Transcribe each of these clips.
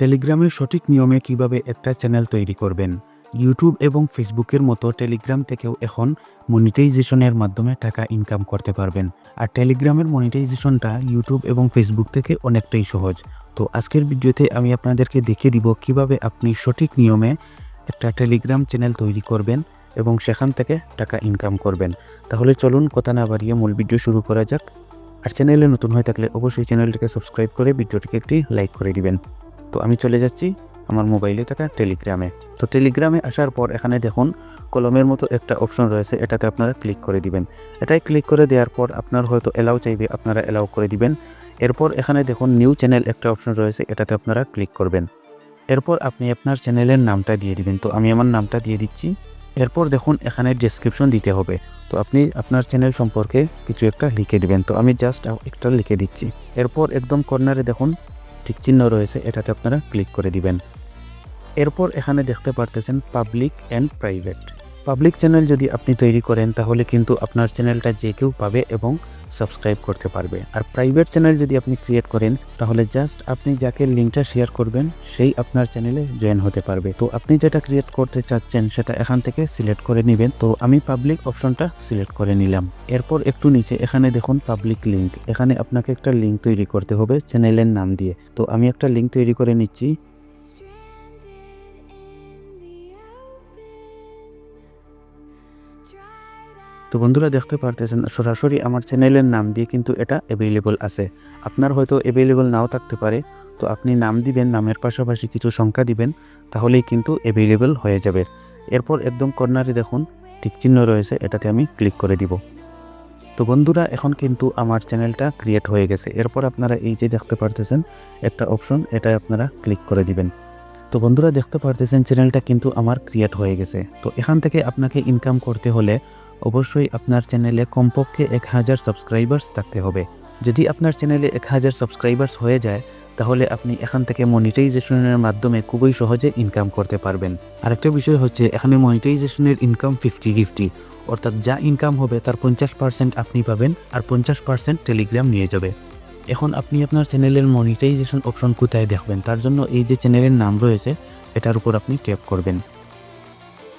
টেলিগ্রামের সঠিক নিয়মে কিভাবে একটা চ্যানেল তৈরি করবেন। ইউটিউব এবং ফেসবুকের মতো টেলিগ্রাম থেকেও এখন মনিটাইজেশনের মাধ্যমে টাকা ইনকাম করতে পারবেন। আর টেলিগ্রামের মনিটাইজেশনটা ইউটিউব এবং ফেসবুক থেকে অনেকটাই সহজ। তো আজকের ভিডিওতে আমি আপনাদেরকে দেখিয়ে দিব কিভাবে আপনি সঠিক নিয়মে একটা টেলিগ্রাম চ্যানেল তৈরি করবেন এবং সেখান থেকে টাকা ইনকাম করবেন। তাহলে চলুন কথা না বাড়িয়ে মূল ভিডিও শুরু করা যাক। আর চ্যানেলে নতুন হয়ে থাকলে অবশ্যই চ্যানেলটিকে সাবস্ক্রাইব করে ভিডিওটিকে একটি লাইক করে দিবেন। তো আমি চলে যাচ্ছি আমার মোবাইলে থাকা টেলিগ্রামে। তো টেলিগ্রামে আসার পর এখানে দেখুন কলমের মতো একটা অপশন রয়েছে, এটাতে আপনারা ক্লিক করে দিবেন। এটাই ক্লিক করে দেওয়ার পর আপনার হয়তো এলাও চাইবে, আপনারা এলাও করে দিবেন। এরপর এখানে দেখুন নিউ চ্যানেল একটা অপশন রয়েছে, এটাতে আপনারা ক্লিক করবেন। এরপর আপনি আপনার চ্যানেলের নামটা দিয়ে দিবেন। তো আমি আমার নামটা দিয়ে দিচ্ছি। এরপর দেখুন এখানে ডেসক্রিপশন দিতে হবে। তো আপনি আপনার চ্যানেল সম্পর্কে কিছু একটা লিখে দিবেন। তো আমি জাস্ট একটা লিখে দিচ্ছি। এরপর একদম কর্নারে দেখুন টিক চিহ্ন রয়েছে, এটাতে আপনারা ক্লিক করে দিবেন। এরপর এখানে দেখতে পারতেছেন public and private. Public channel যদি আপনি তৈরি করেন তাহলে কিন্তু আপনার চ্যানেলটা যে কেউ পাবে এবং সাবস্ক্রাইব করতে পারবে। আর প্রাইভেট চ্যানেল যদি আপনি ক্রিয়েট করেন তাহলে জাস্ট আপনি যাকে লিঙ্কটা শেয়ার করবেন সেই আপনার চ্যানেলে জয়েন হতে পারবে। তো আপনি যেটা ক্রিয়েট করতে চাচ্ছেন সেটা এখান থেকে সিলেক্ট করে নেবেন। তো আমি পাবলিক অপশনটা সিলেক্ট করে নিলাম। এরপর একটু নিচে এখানে দেখুন পাবলিক লিঙ্ক, এখানে আপনাকে একটা লিঙ্ক তৈরি করতে হবে চ্যানেলের নাম দিয়ে। তো আমি একটা লিঙ্ক তৈরি করে নিচ্ছি। তো বন্ধুরা দেখতে পারতেছেন সরাসরি আমার চ্যানেলের নাম দিয়ে কিন্তু এটা অ্যাভেলেবল আছে। আপনার হয়তো অ্যাভেলেবল নাও থাকতে পারে। তো আপনি নাম দিবেন, নামের পাশাপাশি কিছু সংখ্যা দিবেন, তাহলেই কিন্তু অ্যাভেলেবল হয়ে যাবে। এরপর একদম কর্নারে দেখুন টিক চিহ্ন রয়েছে, এটাতে আমি ক্লিক করে দিব। তো বন্ধুরা এখন কিন্তু আমার চ্যানেলটা ক্রিয়েট হয়ে গেছে। এরপর আপনারা এই যে দেখতে পারতেছেন একটা অপশন, এটা আপনারা ক্লিক করে দিবেন। তো বন্ধুরা দেখতে পারতেছেন চ্যানেলটা কিন্তু আমার ক্রিয়েট হয়ে গেছে। তো এখান থেকে আপনাকে ইনকাম করতে হলে অবশ্যই আপনার চ্যানেলে কমপক্ষে 1000 সাবস্ক্রাইবার্স থাকতে হবে। যদি আপনার চ্যানেলে 1000 সাবস্ক্রাইবার্স হয়ে যায় তাহলে আপনি এখান থেকে মনিটাইজেশনের মাধ্যমে খুবই সহজে ইনকাম করতে পারবেন। আরেকটা বিষয় হচ্ছে এখানে মনিটাইজেশনের ইনকাম 50-50, অর্থাৎ যা ইনকাম হবে তার 50% আপনি পাবেন আর 50% টেলিগ্রাম নিয়ে যাবে। এখন আপনি আপনার চ্যানেলের মনিটাইজেশন অপশন কোথায় দেখবেন, তার জন্য এই যে চ্যানেলের নাম রয়েছে এটার উপর আপনি ট্যাপ করবেন।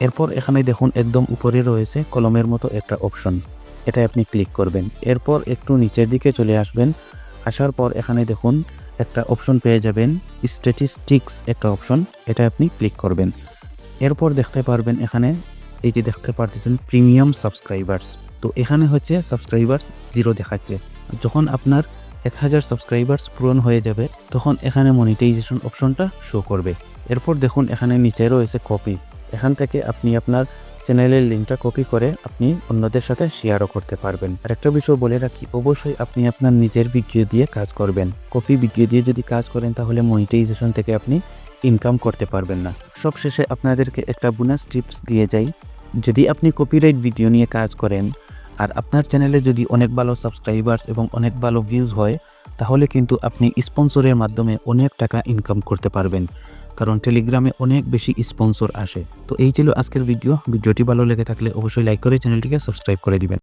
এরপর এখানে দেখুন একদম উপরে রয়েছে কলমের মতো একটা অপশন, এটাই আপনি ক্লিক করবেন। এরপর একটু নিচের দিকে চলে আসবেন। আসার পর এখানে দেখুন একটা অপশন পেয়ে যাবেন স্ট্যাটিস্টিক্স একটা অপশন, এটা আপনি ক্লিক করবেন। এরপর দেখতে পারবেন এখানে এই যে দেখতে পারতেছেন প্রিমিয়াম সাবস্ক্রাইবার্স। তো এখানে হচ্ছে সাবস্ক্রাইবার্স 0 দেখাচ্ছে। যখন আপনার 1000 সাবস্ক্রাইবার্স পূরণ হয়ে যাবে তখন এখানে মনিটাইজেশন অপশনটা শো করবে। এরপর দেখুন এখানে নিচে রয়েছে কপি, এখান থেকে আপনি আপনার চ্যানেলের লিঙ্কটা কপি করে আপনি অন্যদের সাথে শেয়ারও করতে পারবেন। আর একটা বিষয় বলে রাখি, অবশ্যই আপনি আপনার নিজের ভিডিও দিয়ে কাজ করবেন। কপি ভিডিও দিয়ে যদি কাজ করেন তাহলে মনিটাইজেশন থেকে আপনি ইনকাম করতে পারবেন না। সবশেষে আপনাদেরকে একটা বোনাস টিপস দিয়ে যাই, যদি আপনি কপিরাইট ভিডিও নিয়ে কাজ করেন আর আপনার চ্যানেলে যদি অনেক ভালো সাবস্ক্রাইবার্স এবং অনেক ভালো ভিউজ হয় তাহলে কিন্তু আপনি স্পন্সরের মাধ্যমে অনেক টাকা ইনকাম করতে পারবেন, কারণ টেলিগ্রামে অনেক বেশি স্পন্সর আসে। তো এই ছিল আজকের ভিডিওটি ভালো লেগে থাকলে অবশ্যই লাইক করে চ্যানেলটিকে সাবস্ক্রাইব করে দিবেন।